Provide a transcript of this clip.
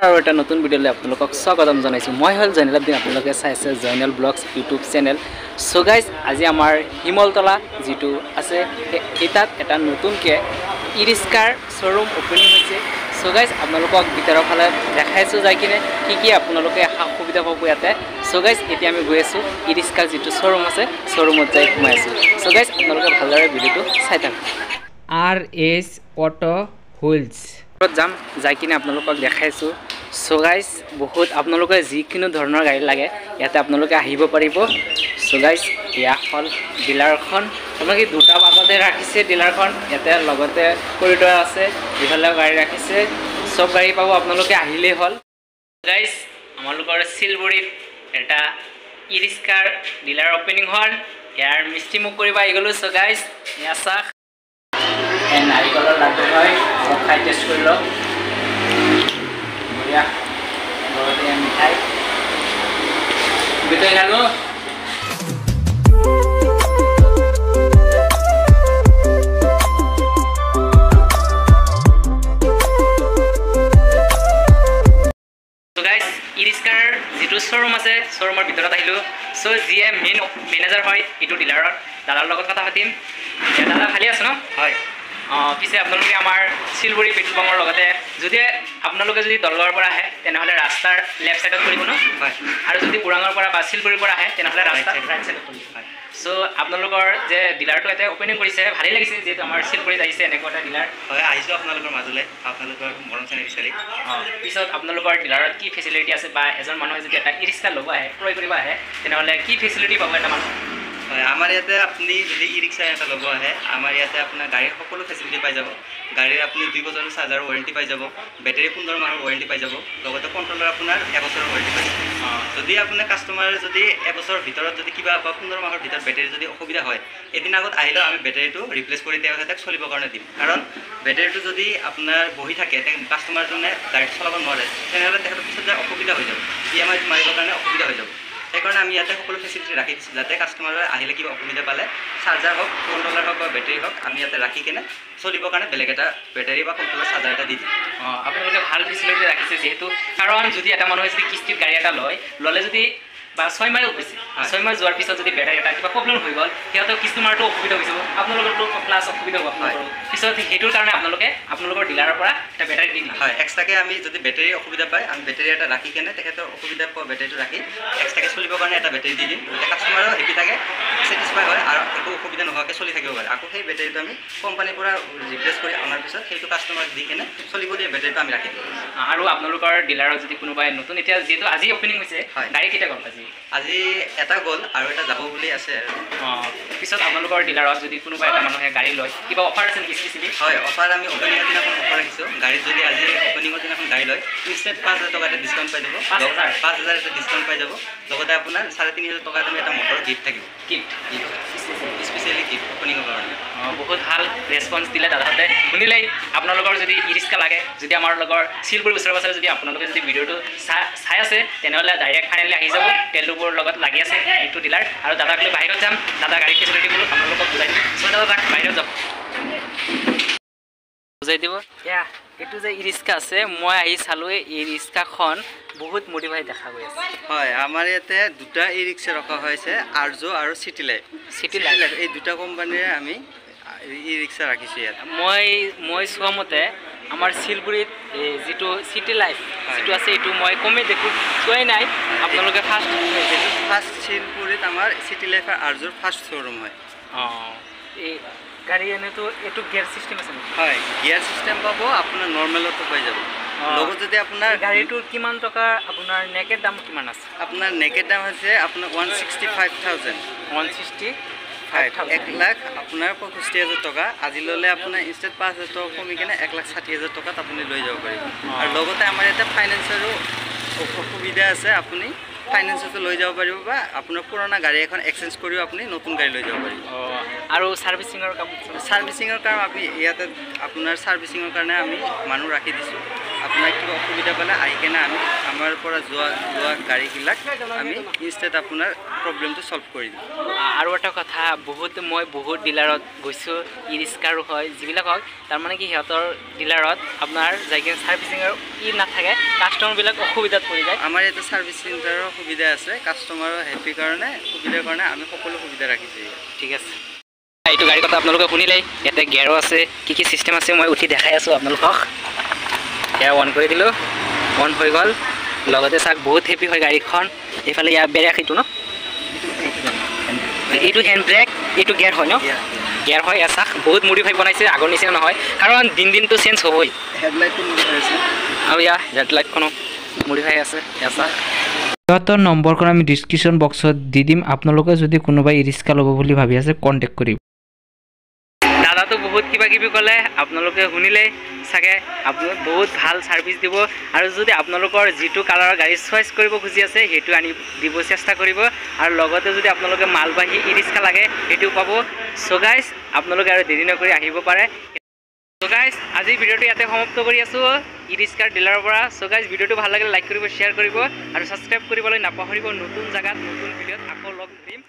আৰু এটা নতুন ভিডিঅ'লৈ আপোনালোকক স্বাগতম জনাইছোঁ। মই হ'ল জয়নাল দিন, আপোনালোকে চাইছে জয়নাল ব্লগছ ইউটিউব চেনেল। চ' গাইজ, আজি আমাৰ হিমলতলা যিটো আছে সেই তাত এটা নতুনকৈ ই ৰিক্সাৰ শ্ব'ৰুম অ'পেনিং হৈছে। চ' গাইজ, আপোনালোকক ভিতৰৰ ফালে দেখাইছোঁ যাই কিনে কি আপোনালোকে সা সুবিধা পাব ইয়াতে। চ' গাইজ, এতিয়া আমি গৈ আছোঁ ই ৰিক্সাৰ যিটো শ্ব'ৰুম আছে শ্ব'ৰুমত যাই সোমাই আছোঁ। চ' গাইজ, আপোনালোকে ভালদৰে ভিডিঅ'টো চাই থাকক। RS অটো হুইলছ যাম, যাই কিনে আপোনালোকক দেখাইছোঁ। চ' গাইজ, বহুত আপোনালোকে যিকোনো ধৰণৰ গাড়ী লাগে ইয়াতে আপোনালোকে আহিব পাৰিব। চ' গাইজ, এয়া হ'ল ডিলাৰখন। আপোনালোকে দুটা ভাগতে ৰাখিছে ডিলাৰখন। ইয়াতে লগতে কৰিডৰ আছে, ইফালেও গাড়ী ৰাখিছে। চব গাড়ী পাব, আপোনালোকে আহিলেই হ'ল। গাইজ, আমালোকৰ শিলগুৰিত এটা ই ৰিক্সাৰ ডিলাৰ অ'পেনিং হ'ল। ইয়াৰ মিষ্টি মুখ কৰিব আহি গ'লোঁ। চ' গাইজ, এয়া চাহ নাৰিকলৰ লাডু হয়, অলপ খাই টেষ্ট কৰি লওক। বঢ়িয়া, লগতে মিঠাই দুটাই খালোঁ। ই ৰিক্সাৰ যিটো শ্ব'ৰুম আছে শ্ব'ৰুমৰ ভিতৰত আহিলোঁ। চ' যিয়ে মেইন মেনেজাৰ হয় এইটো ডিলাৰৰ দাদাৰ লগত কথা পাতিম। দাদা ভালে আছে ন? হয়। পিছে আপোনালোকে আমাৰ শিলগুৰি পেট্ৰল পাম্পৰ লগতে যদি আপোনালোকে যদি দলগাঁৱৰ পৰা আহে তেনেহ'লে ৰাস্তাৰ লেফ্ট ছাইডত কৰিব ন? হয়। আৰু যদি ওৰাঙৰ পৰা বা শিলগুৰিৰ পৰা আহে তেনেহ'লে ৰাস্তাৰ ৰাইট ছাইডত কৰিব। হয়। চ' আপোনালোকৰ যে ডিলাৰটো ইয়াতে অ'পেনিং কৰিছে, ভালেই লাগিছে যিহেতু আমাৰ শিলগুৰিত আহিছে এনেকুৱা এটা ডিলাৰ। হয়, আহিছোঁ আপোনালোকৰ মাজলৈ, আপোনালোকৰ মৰম চেনেহ বিচাৰি। পিছত আপোনালোকৰ ডিলাৰত কি ফেচিলিটি আছে, বা এজন মানুহে যদি এটা ই ৰিক্সা ল'ব আহে, ক্ৰয় কৰিব আহে, তেনেহ'লে কি ফেচিলিটি পাব এটা মানুহ? হয়, আমাৰ ইয়াতে আপুনি যদি ই ৰিক্সা এটা ল'ব আহে, আমাৰ ইয়াতে আপোনাৰ গাড়ীৰ সকলো ফেচিলিটি পাই যাব। গাড়ীৰ আপুনি 2 বছৰৰ চাৰ্জাৰৰ ৱাৰেণ্টি পাই যাব, বেটেৰী 15 মাহৰ ৱাৰেণ্টি পাই যাব, লগতে কণ্ট্ৰলৰ আপোনাৰ 1 বছৰৰ ৱাৰেণ্টি পাই যাব। যদি আপোনাৰ কাষ্টমাৰ যদি 1 বছৰৰ ভিতৰত যদি কিবা বা 15 মাহৰ ভিতৰত বেটেৰী যদি অসুবিধা হয়, এদিন আগত আহিলেও আমি বেটেৰীটো ৰিপ্লেচ কৰি তেখেতক চলিবৰ কাৰণে দিম। কাৰণ বেটেৰীটো যদি আপোনাৰ বহি থাকে, কাষ্টমাৰজনে গাড়ী চলাব নোৱাৰে, তেনেহ'লে তেখেতৰ পিছত যে অসুবিধা হৈ যাব, EMI মাৰিবৰ কাৰণে অসুবিধা হৈ যাব। সেইকাৰণে আমি ইয়াতে সকলো ফেচিলিটি ৰাখি দিছোঁ, যাতে কাষ্টমাৰে আহিলে কিবা অসুবিধা পালে চাৰ্জাৰ হওক, কণ্ট্ৰলাৰ হওক বা বেটেৰী হওক, আমি ইয়াতে ৰাখি কিনে চলিবৰ কাৰণে বেলেগ এটা বেটেৰী বা কণ্ট্ৰলাৰ চাৰ্জাৰ এটা দি দিম। আপোনালোকে ভাল ফেচিলিটি ৰাখিছে যিহেতু, কাৰণ যদি এটা মানুহে যদি কিস্তিত গাড়ী এটা ল'লে যদি বা 6 মাহ গৈছে, 6 মাহ যোৱাৰ পিছত যদি বেটাৰী এটা কিবা প্ৰব্লেম হৈ গ'ল, সিহঁতৰ কিস্তি মাৰটো অসুবিধা হৈ যাব, আপোনালোকৰতো প্লাছ অসুবিধা হ'ব আপোনালোকৰ। পিছত সেইটোৰ কাৰণে আপোনালোকৰ ডিলাৰৰ পৰা এটা বেটাৰী দি দিম। হয়, এক্সট্ৰাকৈ আমি যদি বেটেৰী অসুবিধা পায়, আমি বেটেৰী এটা ৰাখি কেনে তেখেতৰ অসুবিধা পোৱা বেটেৰীটো ৰাখি এক্সট্ৰাকৈ চলিবৰ কাৰণে এটা বেটেৰী দি দিম, যাতে কাষ্টমাৰো হেপি থাকে, ছেটিছফাই হয় আৰু একো অসুবিধা নোহোৱাকৈ চলি থাকিব পাৰে। আকৌ সেই বেটেৰীটো আমি কোম্পানীৰ পৰা ৰিপ্লেচ কৰি অনাৰ পিছত সেইটো কাষ্টমাৰক দি কেনে চলিব দিয়া বেটেৰীটো আমি ৰাখি দিম। আৰু আপোনালোকৰ ডিলাৰত যদি কোনোবাই নতুন, এতিয়া যিহেতু আজি অ'পেনিং হৈছে, গাড়ী কেতিয়া গ'ল? আজি এটা গ'ল আৰু এটা যাব বুলি আছে। পিছত আপোনালোকৰ ডিলাৰত যদি কোনোবা এটা মানুহে গাড়ী লয়, কিবা অফাৰ আছে নেকি স্পেচিয়েলি? হয়, অফাৰ আমি অ'পেনিঙৰ দিনাখন অফাৰ ৰাখিছোঁ। গাড়ীত যদি আজি অ'পেনিঙৰ দিনাখন গাড়ী লয়, ইনষ্টেণ্ট 5,000 টকা এটা ডিছকাউণ্ট পাই যাব, 5,000 এটা ডিছকাউণ্ট পাই যাব, লগতে আপোনাৰ 3,500 টকা তুমি এটা মটৰ গিফ্ট থাকিব। গিফ্ট স্পেচিয়েলি গিফ্ট অ'পেনিঙৰ কাৰণে। বহুত ভাল ৰেছপঞ্চ দিলে দাদাহঁতে। শুনিলেই আপোনালোকৰ যদি ই ৰিক্সা লাগে, যদি আমাৰ লগৰ শিলগুৰি ওচৰে পাছৰে যদি আপোনালোকে যদি ভিডিঅ'টো চাই আছে, তেনেহ'লে ডাইৰেক্ট ফাইনেলি আহি যাব। তেলটোবোৰ লগত লাগি আছে এইটো ডিলাৰ, আৰু দাদাক লৈ বাহিৰত যাম, দাদা গাড়ী ফেচিলিটিবোৰ আপোনালোকক বুজাই দিম। চ' দাদা তাক বাহিৰত যাম, বুজাই দিব। এয়া এইটো যে ই ৰিক্সা আছে, মই আহি চালোঁ এই ৰিক্সাখন বহুত মডিফাই দেখা গৈ আছে। হয়, আমাৰ ইয়াতে দুটা ই ৰিক্সা ৰখা হৈছে, আৰ্জো আৰু চিটি লাইফ। এই দুটা কোম্পানীৰে আমি ই ৰিক্সা ৰাখিছোঁ ইয়াত। মই চোৱা মতে আমাৰ শিলগুৰিত যিটো চিটি লাইফ যিটো আছে, এইটো মই কমেই দেখোঁ, চোৱাই নাই। আপোনালোকে ফাৰ্ষ্ট শিলগুৰিত আমাৰ চিটি লাইফ আৰু আৰ্জোৰ ফাৰ্ষ্ট শ্ব'ৰুম হয়। এই গাড়ী এনেতো এইটো গিয়াৰ চিষ্টেম আছে নেকি? হয়, গিয়াৰ চিষ্টেম পাব, আপোনাৰ নৰ্মেলতো পাই যাব। লগত যদি আপোনাৰ গাড়ীটোৰ কিমান টকা, আপোনাৰ নেকেড দাম কিমান আছে? আপোনাৰ নেকেড দাম হৈছে আপোনাৰ 165,000। 1,60,000 আপোনাৰ 65,000 টকা। আজি ল'লে আপোনাৰ ইনষ্টেণ্ট 5,000 টকা কমি কিনে 1,60,000 টকাত আপুনি লৈ যাব পাৰিব। আৰু লগতে আমাৰ ইয়াতে ফাইনেন্সৰো সুবিধা আছে, আপুনি ফাইনেন্সতো লৈ যাব পাৰিব, বা আপোনাৰ পুৰণা গাড়ী এখন এক্সচেঞ্জ কৰিও আপুনি নতুন গাড়ী লৈ যাব পাৰিব। আৰু ছাৰ্ভিচিঙৰ কাম আপুনি ইয়াতে আপোনাৰ ছাৰ্ভিচিঙৰ কাৰণে আমি মানুহ ৰাখি দিছোঁ, আপোনাৰ কিবা অসুবিধা পালে আহি কেনে আমি আমাৰ পৰা যোৱা গাড়ীবিলাক আমি ইনষ্টেণ্ট আপোনাৰ প্ৰব্লেমটো সলভ কৰি দিম আৰু এটা কথা মই বহুত ডিলাৰত গৈছোঁ ই ৰিক্সাৰো হয় যিবিলাক হওক তাৰমানে কি সিহঁতৰ ডিলাৰত আপোনাৰ যাই কিনে ছাৰ্ভিচিঙৰ নাথাকে কাষ্টমাৰবিলাক অসুবিধাত পৰি যায় আমাৰ ইয়াতে ছাৰ্ভিচ চেণ্টাৰৰ সুবিধা আছে কাষ্টমাৰৰ হেপীৰ কাৰণে সুবিধাৰ কাৰণে আমি সকলো সুবিধা ৰাখিছোঁ ঠিক আছে এইটো গাড়ীৰ কথা আপোনালোকে শুনিলেই ইয়াতে গিয়াৰো আছে কি চিষ্টেম আছে মই উঠি দেখাই আছোঁ আপোনালোকক ইয়াৰ অন কৰি দিলোঁ অন হৈ গ'ল লগতে চাওক বহুত হেপী হয় গাড়ীখন এইফালে ইয়াৰ ব্ৰেক এইটো ন এইটো হেণ্ড ব্ৰেক এইটো গিয়াৰ হয় ন গিয়াৰ হয় এয়া চাওক বহুত মডিফাই বনাইছে আগৰ নিচিনা নহয় কাৰণ দিনটো চেঞ্জ হ'বই হেডলাইটটো মডিফাই আছে আৰু ইয়াৰ হেডলাইটখনো মডিফাই আছে এয়া চাওক সিহঁতৰ নম্বৰখন আমি ডিছক্ৰিপশ্যন বক্সত দি দিম আপোনালোকে যদি কোনোবাই ই ৰিক্সা ল'ব বুলি ভাবি আছে কণ্টেক্ট কৰিব দাদাটো বহুত কিবা কিবি ক'লে আপোনালোকে শুনিলেই চাগে আপোনালোক বহুত ভাল ছাৰ্ভিচ দিব আৰু যদি আপোনালোকৰ যিটো কালাৰৰ গাড়ী চইচ কৰিব খুজি আছে সেইটো আনি দিব চেষ্টা কৰিব আৰু লগতে যদি আপোনালোকে মালবাহী ই ৰিক্সা লাগে সেইটো পাব চ' গাইজ আপোনালোকে আৰু দেৰি নকৰি আহিব পাৰে চ' গাইজ আজিৰ ভিডিঅ'টো ইয়াতে সমাপ্ত কৰি আছোঁ ই ৰিক্সাৰ ডিলাৰৰ পৰা চ' গাইজ ভিডিঅ'টো ভাল লাগিলে লাইক কৰিব শ্বেয়াৰ কৰিব আৰু ছাবস্ক্ৰাইব কৰিবলৈ নাপাহৰিব নতুন জেগাত নতুন ভিডিঅ'ত আকৌ লগ ধৰিম